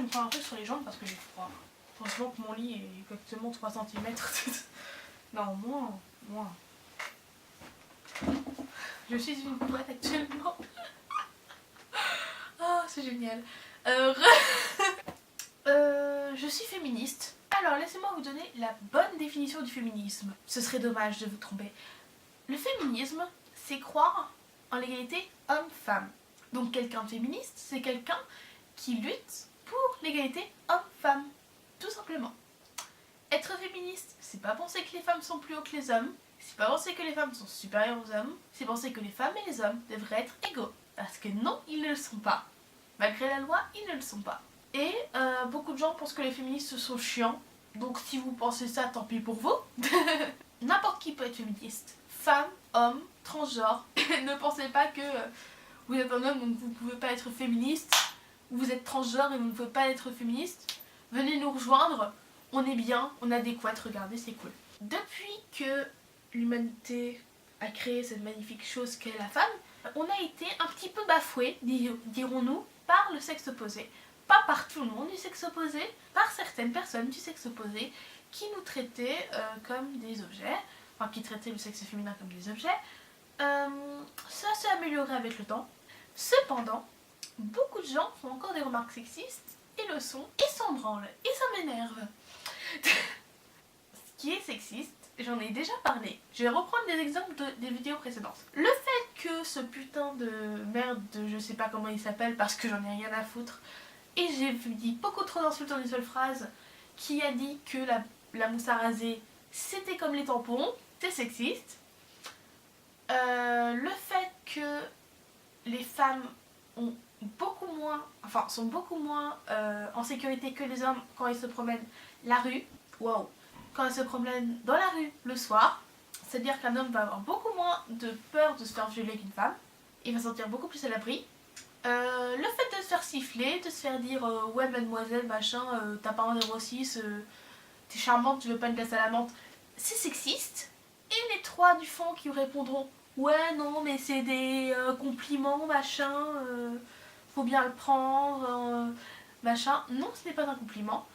vais me prendre un truc sur les jambes parce que j'ai froid. Franchement, que mon lit est exactement 3 cm. Non, moins. Je suis une couette actuellement. Oh, c'est génial. Je suis féministe. Alors, laissez-moi vous donner la bonne définition du féminisme. Ce serait dommage de vous tromper. Le féminisme, c'est croire en l'égalité homme-femme. Donc, quelqu'un de féministe, c'est quelqu'un qui lutte pour l'égalité homme-femme. Tout simplement. Être féministe, c'est pas penser que les femmes sont plus haut que les hommes. C'est pas penser que les femmes sont supérieures aux hommes. C'est penser que les femmes et les hommes devraient être égaux. Parce que non, ils ne le sont pas. Malgré la loi, ils ne le sont pas. Et beaucoup de gens pensent que les féministes sont chiants. Donc si vous pensez ça, tant pis pour vous. N'importe qui peut être féministe. Femme, homme, transgenre. Ne pensez pas que vous êtes un homme donc vous ne pouvez pas être féministe. Ou vous êtes transgenre et vous ne pouvez pas être féministe. Venez nous rejoindre. On est bien, on est adéquate, regardez, c'est cool. Depuis que l'humanité a créé cette magnifique chose qu'est la femme, on a été un petit peu bafoué, dirons-nous, par le sexe opposé. Pas par tout le monde du sexe opposé, par certaines personnes du sexe opposé qui nous traitaient comme des objets, enfin qui traitaient le sexe féminin comme des objets. Ça s'est amélioré avec le temps. Cependant, beaucoup de gens font encore des remarques sexistes, et le sont, et s'en branlent, et ça m'énerve. Ce qui est sexiste, j'en ai déjà parlé. Je vais reprendre des exemples des vidéos précédentes. Le fait que ce putain de merde, je sais pas comment il s'appelle parce que j'en ai rien à foutre, et j'ai dit beaucoup trop d'insultes en une seule phrase, qui a dit que la mousse à raser c'était comme les tampons, c'est sexiste. Le fait que les femmes ont sont beaucoup moins en sécurité que les hommes quand ils se promènent la rue. Waouh! Quand ils se promènent dans la rue le soir, c'est-à-dire qu'un homme va avoir beaucoup moins de peur de se faire violer qu'une femme. Il va se sentir beaucoup plus à l'abri. Le fait de se faire siffler, de se faire dire ouais mademoiselle machin, t'as pas un 06, t'es charmante, tu veux pas une glace à la menthe, c'est sexiste. Et les trois du fond qui répondront ouais non mais c'est des compliments machin, faut bien le prendre, machin. Non, ce n'est pas un compliment.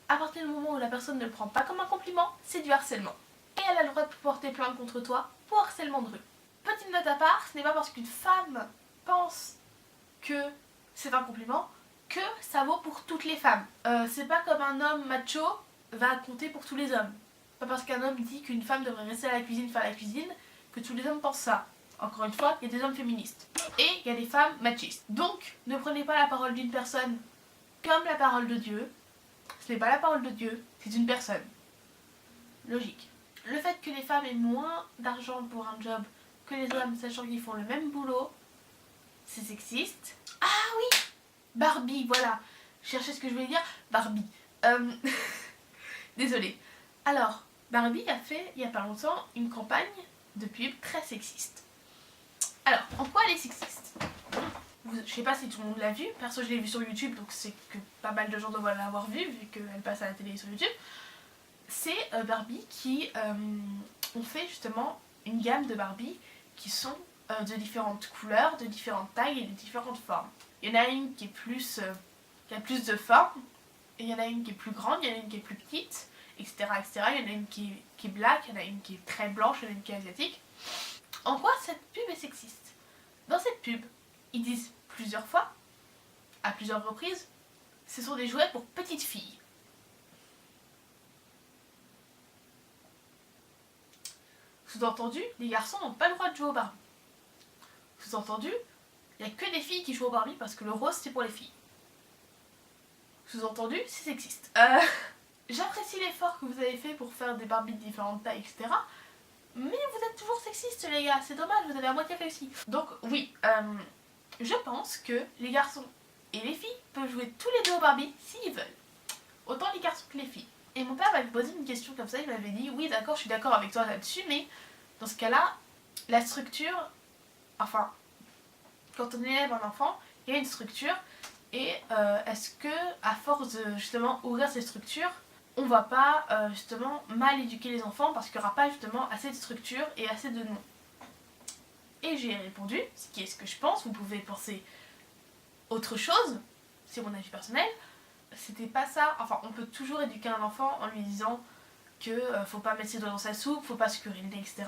À partir du moment où la personne ne le prend pas comme un compliment, c'est du harcèlement. Et elle a le droit de porter plainte contre toi pour harcèlement de rue. Petite note à part, ce n'est pas parce qu'une femme pense que c'est un compliment que ça vaut pour toutes les femmes. C'est pas comme un homme macho va compter pour tous les hommes. Pas parce qu'un homme dit qu'une femme devrait rester à la cuisine faire la cuisine que tous les hommes pensent ça. Encore une fois, il y a des hommes féministes. Et il y a des femmes machistes. Donc, ne prenez pas la parole d'une personne comme la parole de Dieu. Ce n'est pas la parole de Dieu, c'est une personne. Logique. Le fait que les femmes aient moins d'argent pour un job que les hommes, sachant qu'ils font le même boulot, c'est sexiste. Ah oui, Barbie, voilà. Je cherchais ce que je voulais dire. Barbie. Désolée. Alors, Barbie a fait, il y a pas longtemps, une campagne de pub très sexiste. Alors, en quoi elle est sexiste ? Je sais pas si tout le monde l'a vu, perso je l'ai vu sur YouTube, donc c'est que pas mal de gens doivent l'avoir vu, vu qu'elle passe à la télé sur YouTube. C'est Barbie qui ont fait justement une gamme de Barbie qui sont de différentes couleurs, de différentes tailles et de différentes formes. Il y en a une qui est qui a plus de forme, et il y en a une qui est plus grande, il y en a une qui est plus petite, etc. etc. Il y en a une qui est black, il y en a une qui est très blanche, il y en a une qui est asiatique. En quoi cette pub est sexiste ? Dans cette pub, ils disent plusieurs fois, à plusieurs reprises, ce sont des jouets pour petites filles. Sous-entendu, les garçons n'ont pas le droit de jouer au Barbie. Sous-entendu, il n'y a que des filles qui jouent au Barbie parce que le rose c'est pour les filles. Sous-entendu, c'est sexiste. J'apprécie l'effort que vous avez fait pour faire des Barbies de différentes tailles, etc. Mais vous êtes toujours sexistes les gars, c'est dommage, vous avez à moitié réussi. Donc oui, je pense que les garçons et les filles peuvent jouer tous les deux au Barbie s'ils veulent. Autant les garçons que les filles. Et mon père m'avait posé une question comme ça, il m'avait dit oui d'accord, je suis d'accord avec toi là-dessus, mais dans ce cas-là, la structure, enfin, quand on élève un enfant, il y a une structure, et est-ce que à force de justement ouvrir ces structures, on va pas justement mal éduquer les enfants parce qu'il n'y aura pas justement assez de structure et assez de noms. Et j'ai répondu, ce qui est ce que je pense, vous pouvez penser autre chose, c'est mon avis personnel, c'était pas ça. Enfin, on peut toujours éduquer un enfant en lui disant que faut pas mettre ses doigts dans sa soupe, faut pas se curer le nez, etc.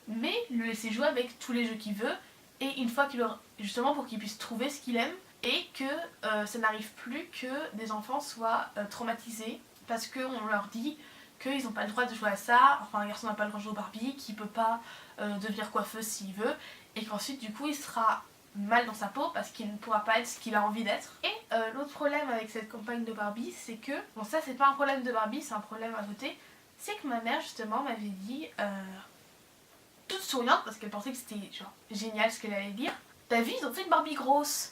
Mais le laisser jouer avec tous les jeux qu'il veut, et une fois qu'il aura, justement pour qu'il puisse trouver ce qu'il aime, et que ça n'arrive plus que des enfants soient traumatisés parce qu'on leur dit qu'ils n'ont pas le droit de jouer à ça, enfin un garçon n'a pas le droit de jouer au Barbie, qu'il peut pas devenir coiffeuse s'il veut, et qu'ensuite du coup il sera mal dans sa peau parce qu'il ne pourra pas être ce qu'il a envie d'être. Et l'autre problème avec cette campagne de Barbie, c'est que, bon ça c'est pas un problème de Barbie, c'est un problème à côté, c'est que ma mère justement m'avait dit, toute souriante parce qu'elle pensait que c'était genre génial ce qu'elle allait dire, t'as vu ils ont fait une Barbie grosse.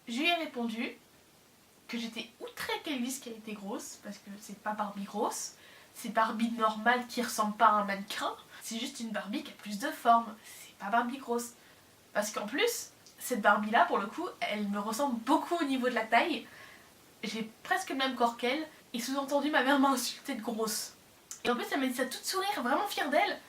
Je lui ai répondu que j'étais outrée qu'elle dise qu'elle était grosse, parce que c'est pas Barbie grosse, c'est Barbie normale qui ressemble pas à un mannequin, c'est juste une Barbie qui a plus de forme, c'est pas Barbie grosse. Parce qu'en plus, cette Barbie là, pour le coup, elle me ressemble beaucoup au niveau de la taille, j'ai presque le même corps qu'elle, et sous-entendu ma mère m'a insultée de grosse. Et en plus elle m'a dit ça toute sourire, vraiment fière d'elle.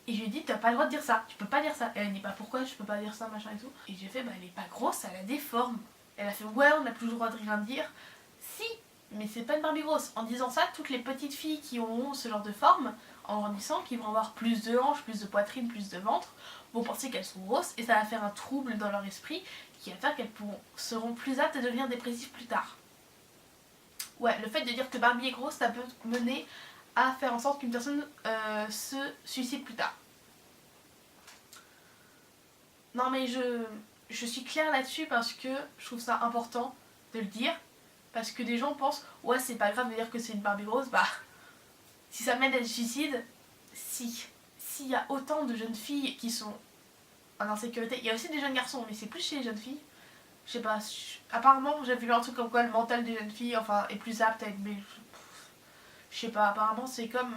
Et je lui ai dit, t'as pas le droit de dire ça, tu peux pas dire ça. Elle a dit, bah pourquoi je peux pas dire ça, machin et tout. Et j'ai fait, bah elle est pas grosse, elle a des formes. Elle a fait, ouais, on a plus le droit de rien dire. Si, mais c'est pas une Barbie grosse. En disant ça, toutes les petites filles qui auront ce genre de forme, en grandissant, qui vont avoir plus de hanches, plus de poitrine, plus de ventre, vont penser qu'elles sont grosses et ça va faire un trouble dans leur esprit qui va faire qu'elles seront plus aptes à devenir dépressives plus tard. Ouais, le fait de dire que Barbie est grosse, ça peut mener à faire en sorte qu'une personne se suicide plus tard. Non mais je suis claire là-dessus parce que je trouve ça important de le dire. Parce que des gens pensent, ouais c'est pas grave de dire que c'est une Barbie grosse, bah si ça mène à des suicides, si. S'il y a autant de jeunes filles qui sont en insécurité, il y a aussi des jeunes garçons, mais c'est plus chez les jeunes filles. Je sais pas, apparemment j'ai vu un truc comme quoi le mental des jeunes filles enfin, est plus apte à être... Je sais pas, apparemment c'est comme...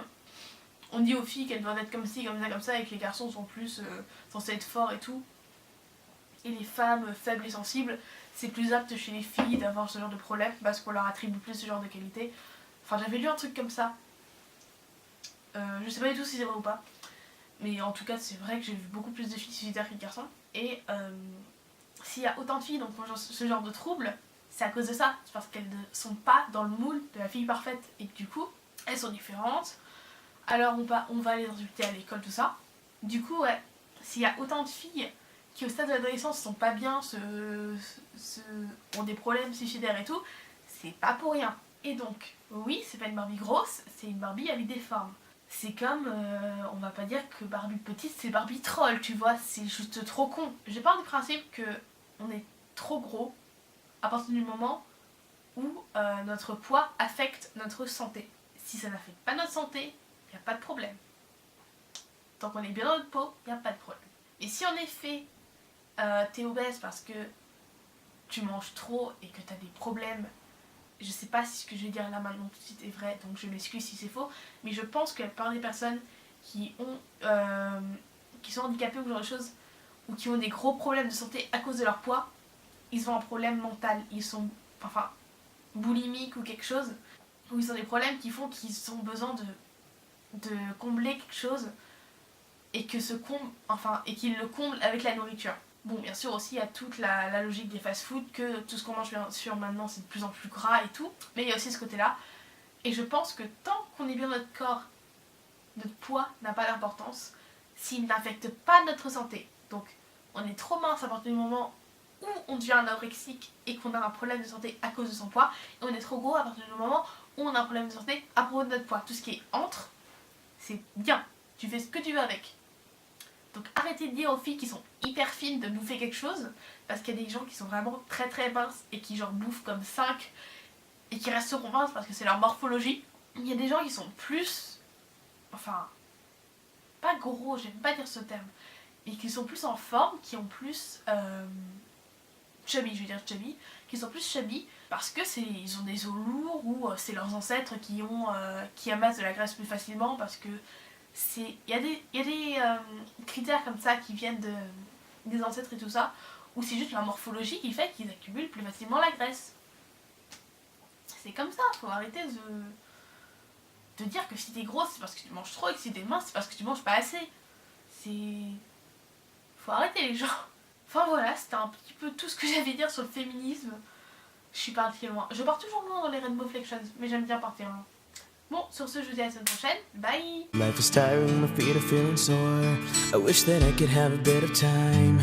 On dit aux filles qu'elles doivent être comme ci, comme ça, et que les garçons sont plus censés être forts et tout. Et les femmes faibles et sensibles, c'est plus apte chez les filles d'avoir ce genre de problème parce qu'on leur attribue plus ce genre de qualité. Enfin, j'avais lu un truc comme ça. Je sais pas du tout si c'est vrai ou pas. Mais en tout cas, c'est vrai que j'ai vu beaucoup plus de filles suicidaires que de garçons. Et s'il y a autant de filles donc ce genre de troubles, c'est à cause de ça. C'est parce qu'elles ne sont pas dans le moule de la fille parfaite. Et que du coup, elles sont différentes. Alors on va les insulter à l'école, tout ça. Du coup, ouais, s'il y a autant de filles qui au stade de l'adolescence sont pas bien, ont des problèmes suicidaires et tout, c'est pas pour rien. Et donc, oui, c'est pas une Barbie grosse, c'est une Barbie avec des formes. C'est comme, on va pas dire que Barbie petite c'est Barbie troll, tu vois, c'est juste trop con. J'ai pas du principe que on est trop gros à partir du moment où notre poids affecte notre santé. Si ça n'affecte pas notre santé, y a pas de problème. Tant qu'on est bien dans notre peau, y a pas de problème. Et si en effet, t'es obèse parce que tu manges trop et que t'as des problèmes, je sais pas si ce que je vais dire là maintenant tout de suite est vrai, donc je m'excuse si c'est faux, mais je pense que la plupart des personnes qui sont handicapées ou ce genre de choses, ou qui ont des gros problèmes de santé à cause de leur poids, ils ont un problème mental, ils sont enfin boulimiques ou quelque chose, ou ils ont des problèmes qui font qu'ils ont besoin de combler quelque chose et que et qu'ils le comblent avec la nourriture. Bon, bien sûr aussi il y a toute la logique des fast-food, que tout ce qu'on mange bien sûr maintenant c'est de plus en plus gras et tout, mais il y a aussi ce côté-là. Et je pense que tant qu'on est bien dans notre corps, notre poids n'a pas d'importance s'il n'affecte pas notre santé. Donc on est trop mince à partir du moment où on devient anorexique et qu'on a un problème de santé à cause de son poids, et on est trop gros à partir du moment où on a un problème de santé à propos de notre poids. Tout ce qui est entre, c'est bien, tu fais ce que tu veux avec. Donc arrêtez de dire aux filles qui sont hyper fines de bouffer quelque chose, parce qu'il y a des gens qui sont vraiment très très minces et qui genre bouffent comme 5 et qui resteront minces parce que c'est leur morphologie. Il y a des gens qui sont plus, enfin, pas gros, j'aime pas dire ce terme, et qui sont plus en forme, qui ont plus chubby, je vais dire chubby, qui sont plus chubby parce que ils ont des os lourds ou c'est leurs ancêtres qui amassent de la graisse plus facilement parce que il y a des critères comme ça qui viennent des ancêtres et tout ça, ou c'est juste la morphologie qui fait qu'ils accumulent plus facilement la graisse. C'est comme ça, faut arrêter de te dire que si t'es grosse, c'est parce que tu manges trop et que si t'es mince, c'est parce que tu manges pas assez. C'est... Faut arrêter les gens. Enfin voilà, c'était un petit peu tout ce que j'avais à dire sur le féminisme. Je suis partie loin. Je pars toujours loin dans les Rainbow Flections, mais j'aime bien partir loin. Bon, sur ce, je vous dis à la semaine prochaine. Bye! Life is tiring, my feet are feeling sore. I wish that I could have a bit of time.